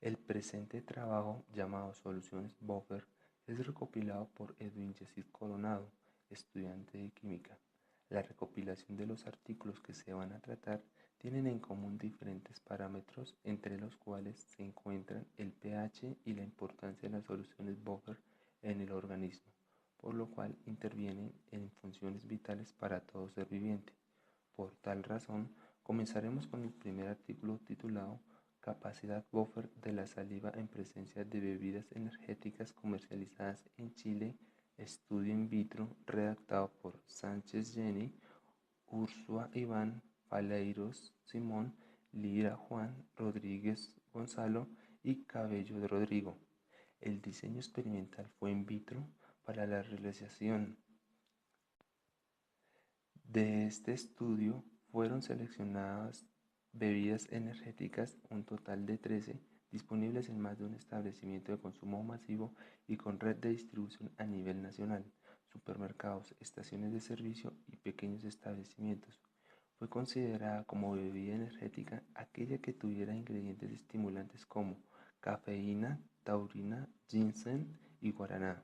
El presente trabajo, llamado Soluciones Buffer, es recopilado por Edwin Yesid Coronado, estudiante de química. La recopilación de los artículos que se van a tratar tienen en común diferentes parámetros, entre los cuales se encuentran el pH y la importancia de las soluciones buffer en el organismo, por lo cual intervienen en funciones vitales para todo ser viviente. Por tal razón, comenzaremos con el primer artículo titulado Capacidad buffer de la saliva en presencia de bebidas energéticas comercializadas en Chile, estudio in vitro, redactado por Sánchez Jenny, Ursúa Iván, Faleiros Simón, Lira Juan, Rodríguez Gonzalo y Cabello de Rodrigo. El diseño experimental fue in vitro para la realización de este estudio fueron seleccionadas bebidas energéticas, un total de 13, disponibles en más de un establecimiento de consumo masivo y con red de distribución a nivel nacional, supermercados, estaciones de servicio y pequeños establecimientos. Fue considerada como bebida energética aquella que tuviera ingredientes estimulantes como cafeína, taurina, ginseng y guaraná.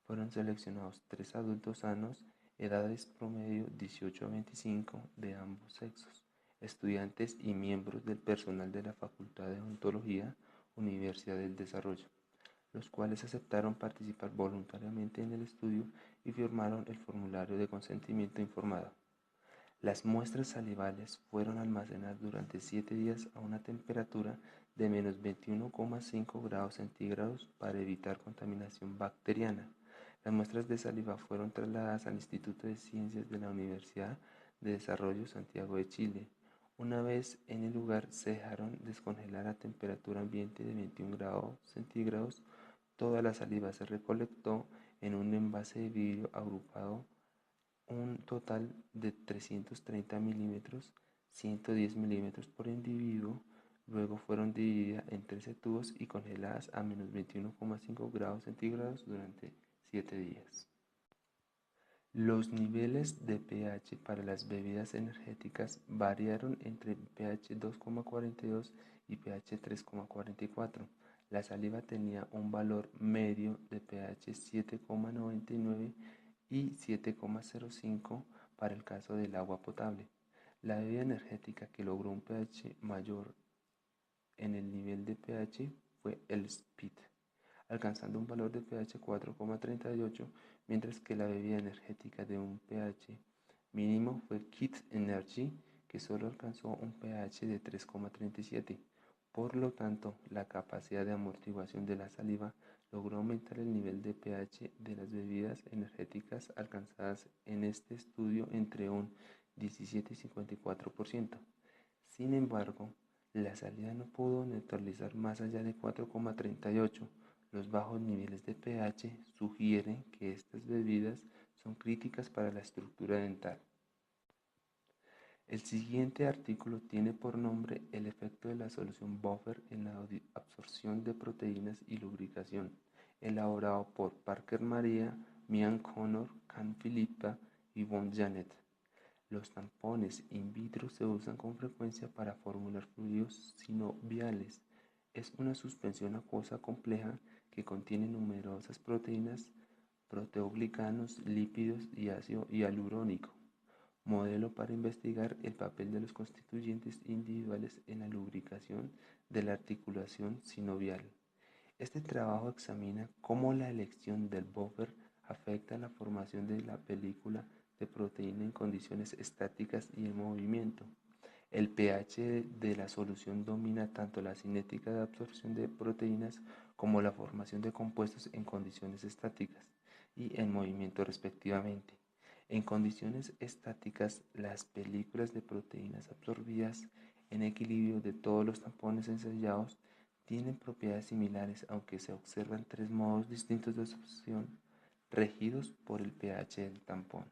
Fueron seleccionados 3 adultos sanos, edades promedio 18 a 25 de ambos sexos, estudiantes y miembros del personal de la Facultad de Odontología, Universidad del Desarrollo, los cuales aceptaron participar voluntariamente en el estudio y firmaron el formulario de consentimiento informado. Las muestras salivales fueron almacenadas durante 7 días a una temperatura de menos 21,5 grados centígrados para evitar contaminación bacteriana. Las muestras de saliva fueron trasladadas al Instituto de Ciencias de la Universidad de Desarrollo Santiago de Chile. Una vez en el lugar se dejaron descongelar a temperatura ambiente de 21 grados centígrados. Toda la saliva se recolectó en un envase de vidrio agrupado un total de 330 milímetros, 110 milímetros por individuo. Luego fueron divididas en 13 tubos y congeladas a menos 21,5 grados centígrados durante 7 días. Los niveles de pH para las bebidas energéticas variaron entre pH 2,42 y pH 3,44. La saliva tenía un valor medio de pH 7,99 y 7,05 para el caso del agua potable. La bebida energética que logró un pH mayor en el nivel de pH fue el Speed, alcanzando un valor de pH 4,38, mientras que la bebida energética de un pH mínimo fue Kit Energy, que solo alcanzó un pH de 3,37. Por lo tanto, la capacidad de amortiguación de la saliva logró aumentar el nivel de pH de las bebidas energéticas alcanzadas en este estudio entre un 17 y 54%. Sin embargo, la salida no pudo neutralizar más allá de 4,38. Los bajos niveles de pH sugieren que estas bebidas son críticas para la estructura dental. El siguiente artículo tiene por nombre el efecto de la solución buffer en la absorción de proteínas y lubricación, elaborado por Parker María, Mian Connor, Can Philippa y Von Janet. Los tampones in vitro se usan con frecuencia para formular fluidos sinoviales. Es una suspensión acuosa compleja que contiene numerosas proteínas, proteoglicanos, lípidos y ácido hialurónico. Modelo para investigar el papel de los constituyentes individuales en la lubricación de la articulación sinovial. Este trabajo examina cómo la elección del buffer afecta la formación de la película de proteína en condiciones estáticas y en movimiento. El pH de la solución domina tanto la cinética de absorción de proteínas como la formación de compuestos en condiciones estáticas y en movimiento respectivamente. En condiciones estáticas, las películas de proteínas absorbidas en equilibrio de todos los tampones ensayados tienen propiedades similares, aunque se observan 3 modos distintos de absorción regidos por el pH del tampón.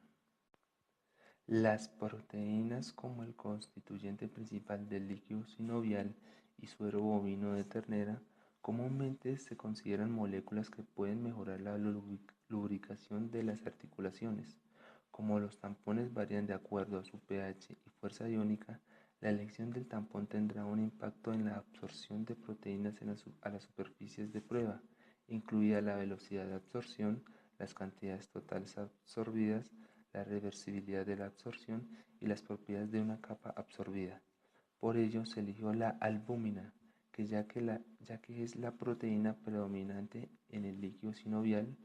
Las proteínas como el constituyente principal del líquido sinovial y suero bovino de ternera comúnmente se consideran moléculas que pueden mejorar la lubricación de las articulaciones. Como los tampones varían de acuerdo a su pH y fuerza iónica, La elección del tampón tendrá un impacto en la absorción de proteínas a las superficies de prueba, incluida la velocidad de absorción, las cantidades totales absorbidas, la reversibilidad de la absorción y las propiedades de una capa absorbida. Por ello se eligió la albúmina, ya que es la proteína predominante en el líquido sinovial,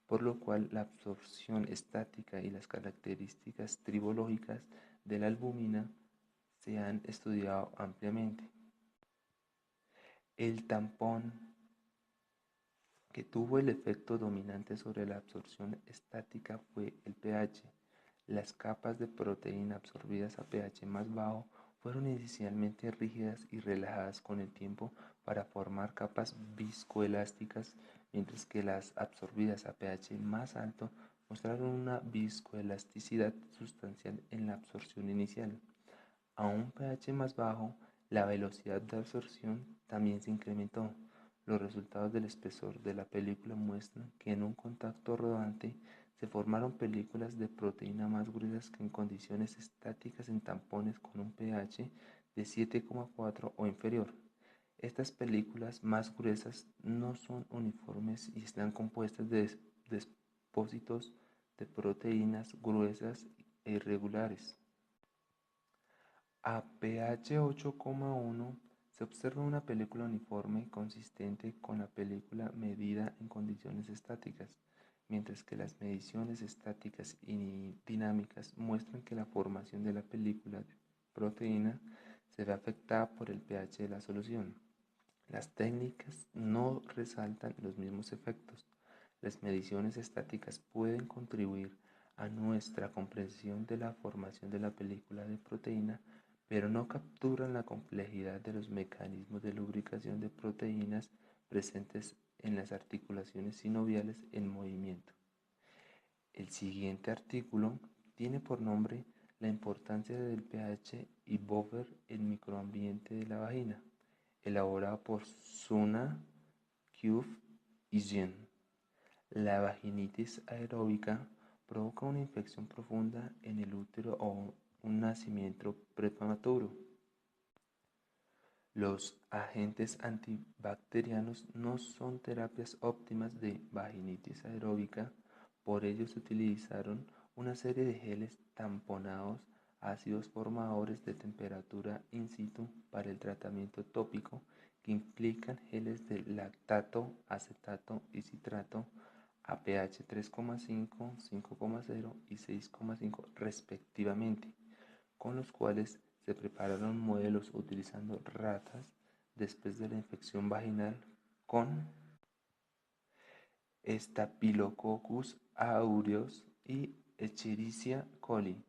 por lo cual la absorción estática y las características tribológicas de la albúmina se han estudiado ampliamente. El tampón que tuvo el efecto dominante sobre la absorción estática fue el pH. Las capas de proteína absorbidas a pH más bajo fueron inicialmente rígidas y relajadas con el tiempo para formar capas viscoelásticas, mientras que las absorbidas a pH más alto mostraron una viscoelasticidad sustancial en la absorción inicial. A un pH más bajo, la velocidad de absorción también se incrementó. Los resultados del espesor de la película muestran que en un contacto rodante se formaron películas de proteína más gruesas que en condiciones estáticas en tampones con un pH de 7,4 o inferior. Estas películas más gruesas no son uniformes y están compuestas de depósitos de proteínas gruesas e irregulares. A pH 8,1 se observa una película uniforme consistente con la película medida en condiciones estáticas, mientras que las mediciones estáticas y dinámicas muestran que la formación de la película de proteína se ve afectada por el pH de la solución. Las técnicas no resaltan los mismos efectos. Las mediciones estáticas pueden contribuir a nuestra comprensión de la formación de la película de proteína, pero no capturan la complejidad de los mecanismos de lubricación de proteínas presentes en las articulaciones sinoviales en movimiento. El siguiente artículo tiene por nombre La importancia del pH y buffer en microambiente de la vagina, elaborado por Suna, Kuf y Jen. La vaginitis aeróbica provoca una infección profunda en el útero o un nacimiento prematuro. Los agentes antibacterianos no son terapias óptimas de vaginitis aeróbica, por ello se utilizaron una serie de geles tamponados ácidos formadores de temperatura in situ para el tratamiento tópico que implican geles de lactato, acetato y citrato a pH 3,5, 5,0 y 6,5 respectivamente, con los cuales se prepararon modelos utilizando ratas después de la infección vaginal con Staphylococcus aureus y Escherichia coli.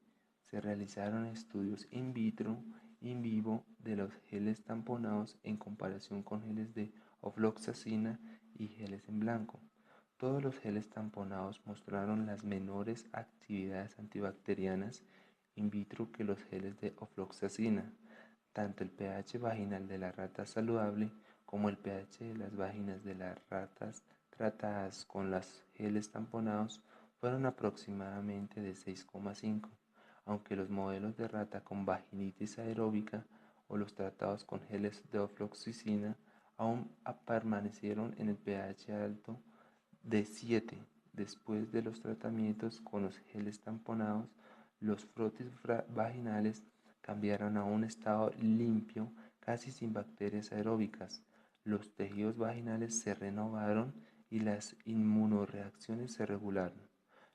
Se realizaron estudios in vitro y in vivo de los geles tamponados en comparación con geles de ofloxacina y geles en blanco. Todos los geles tamponados mostraron las menores actividades antibacterianas in vitro que los geles de ofloxacina. Tanto el pH vaginal de la rata saludable como el pH de las vaginas de las ratas tratadas con los geles tamponados fueron aproximadamente de 6,5, aunque los modelos de rata con vaginitis aeróbica o los tratados con geles de ofloxacina aún permanecieron en el pH alto de 7. Después de los tratamientos con los geles tamponados, los frotis vaginales cambiaron a un estado limpio, casi sin bacterias aeróbicas. Los tejidos vaginales se renovaron y las inmunoreacciones se regularon.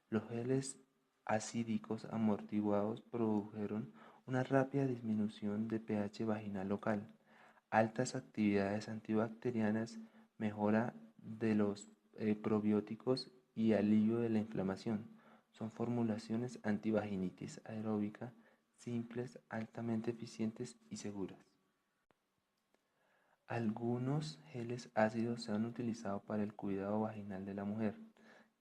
Los geles acídicos amortiguados produjeron una rápida disminución de pH vaginal local, altas actividades antibacterianas, mejora de los probióticos y alivio de la inflamación. Son formulaciones antivaginitis aeróbica simples, altamente eficientes y seguras. Algunos geles ácidos se han utilizado para el cuidado vaginal de la mujer,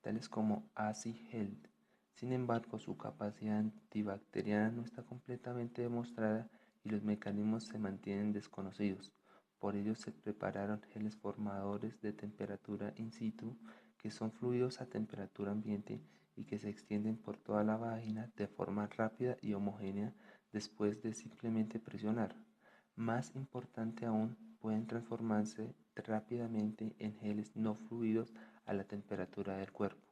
tales como AciHealth. Sin embargo, su capacidad antibacteriana no está completamente demostrada y los mecanismos se mantienen desconocidos. Por ello se prepararon geles formadores de temperatura in situ, que son fluidos a temperatura ambiente y que se extienden por toda la vagina de forma rápida y homogénea después de simplemente presionar. Más importante aún, pueden transformarse rápidamente en geles no fluidos a la temperatura del cuerpo.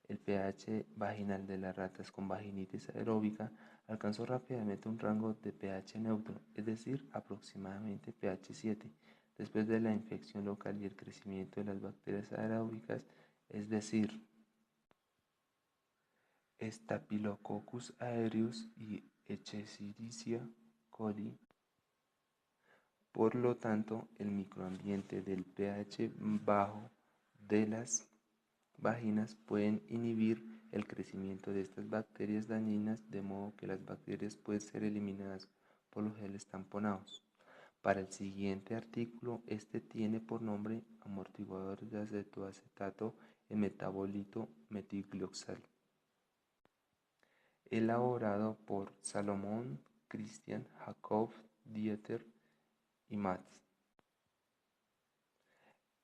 El pH vaginal de las ratas con vaginitis aeróbica alcanzó rápidamente un rango de pH neutro, es decir, aproximadamente pH 7, después de la infección local y el crecimiento de las bacterias aeróbicas, es decir, Staphylococcus aureus y Escherichia coli. Por lo tanto, el microambiente del pH bajo de las vaginas pueden inhibir el crecimiento de estas bacterias dañinas, de modo que las bacterias pueden ser eliminadas por los geles tamponados. Para el siguiente artículo, este tiene por nombre amortiguadores de acetoacetato en metabolito metilglioxal, elaborado por Salomón, Christian, Jacob, Dieter y Matz.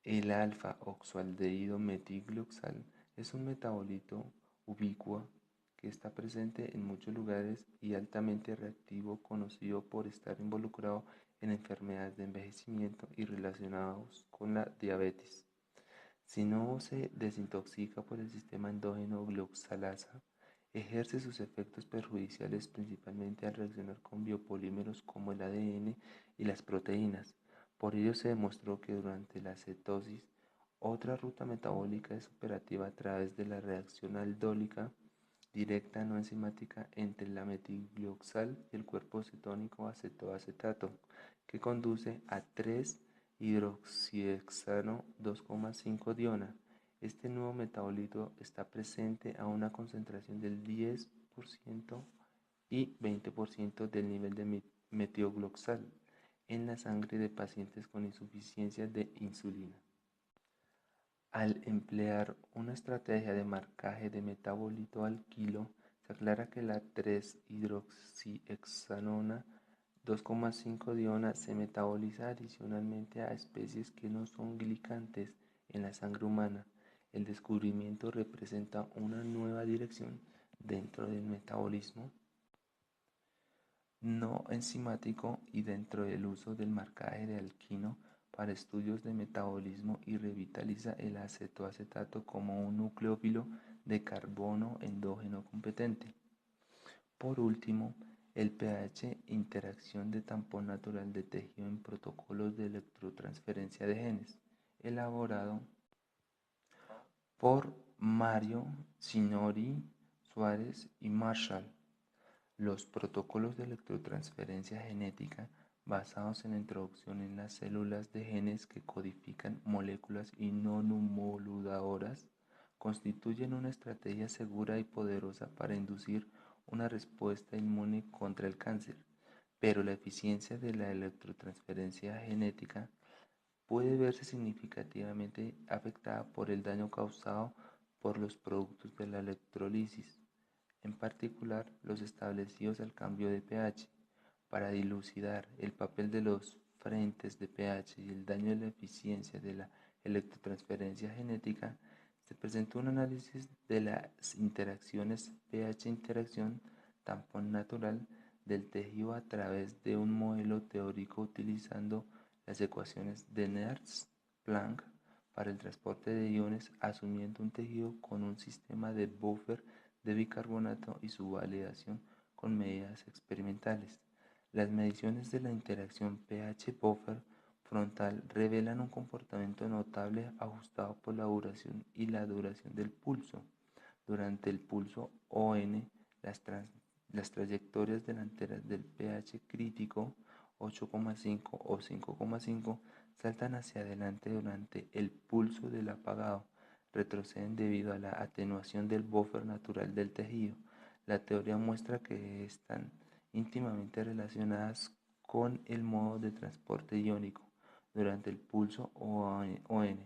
El alfa-oxoaldehído metilglioxal es un metabolito ubicuo que está presente en muchos lugares y altamente reactivo, conocido por estar involucrado en enfermedades de envejecimiento y relacionados con la diabetes. Si no se desintoxica por el sistema endógeno glioxalasa, ejerce sus efectos perjudiciales principalmente al reaccionar con biopolímeros como el ADN y las proteínas. Por ello se demostró que durante la cetosis, otra ruta metabólica es operativa a través de la reacción aldólica directa no enzimática entre la metilglioxal y el cuerpo cetónico acetoacetato, que conduce a 3-hidroxihexano 2,5-diona. Este nuevo metabolito está presente a una concentración del 10% y 20% del nivel de metilgloxal en la sangre de pacientes con insuficiencia de insulina. Al emplear una estrategia de marcaje de metabolito alquilo, se aclara que la 3-hidroxihexanona 2,5-diona se metaboliza adicionalmente a especies que no son glicantes en la sangre humana. El descubrimiento representa una nueva dirección dentro del metabolismo no enzimático y dentro del uso del marcaje de alquino para estudios de metabolismo, y revitaliza el acetoacetato como un nucleófilo de carbono endógeno competente. Por último, el pH interacción de tampón natural de tejido en protocolos de electrotransferencia de genes, elaborado por Mario Signori, Suárez y Marshall. Los protocolos de electrotransferencia genética basados en la introducción en las células de genes que codifican moléculas inmunomoduladoras constituyen una estrategia segura y poderosa para inducir una respuesta inmune contra el cáncer, pero la eficiencia de la electrotransferencia genética puede verse significativamente afectada por el daño causado por los productos de la electrólisis, en particular los establecidos al cambio de pH. Para dilucidar el papel de los frentes de pH y el daño de la eficiencia de la electrotransferencia genética, se presentó un análisis de las interacciones pH-interacción tampón natural del tejido a través de un modelo teórico utilizando las ecuaciones de Nernst-Planck para el transporte de iones, asumiendo un tejido con un sistema de buffer de bicarbonato y su validación con medidas experimentales. Las mediciones de la interacción pH-buffer frontal revelan un comportamiento notable ajustado por la duración y la duración del pulso. Durante el pulso ON, las trayectorias delanteras del pH crítico 8,5 o 5,5 saltan hacia adelante durante el pulso del apagado, retroceden debido a la atenuación del buffer natural del tejido. La teoría muestra que están íntimamente relacionadas con el modo de transporte iónico. Durante el pulso ON,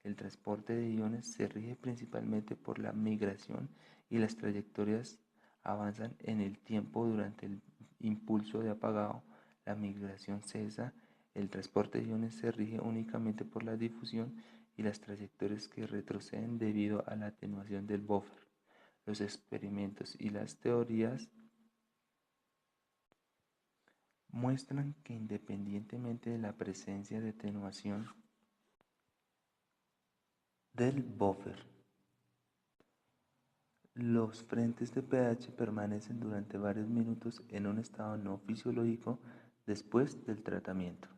el transporte de iones se rige principalmente por la migración y las trayectorias avanzan en el tiempo. Durante el impulso de apagado, la migración cesa, el transporte de iones se rige únicamente por la difusión y las trayectorias que retroceden debido a la atenuación del buffer. Los experimentos y las teorías muestran que independientemente de la presencia de atenuación del buffer, los frentes de pH permanecen durante varios minutos en un estado no fisiológico después del tratamiento.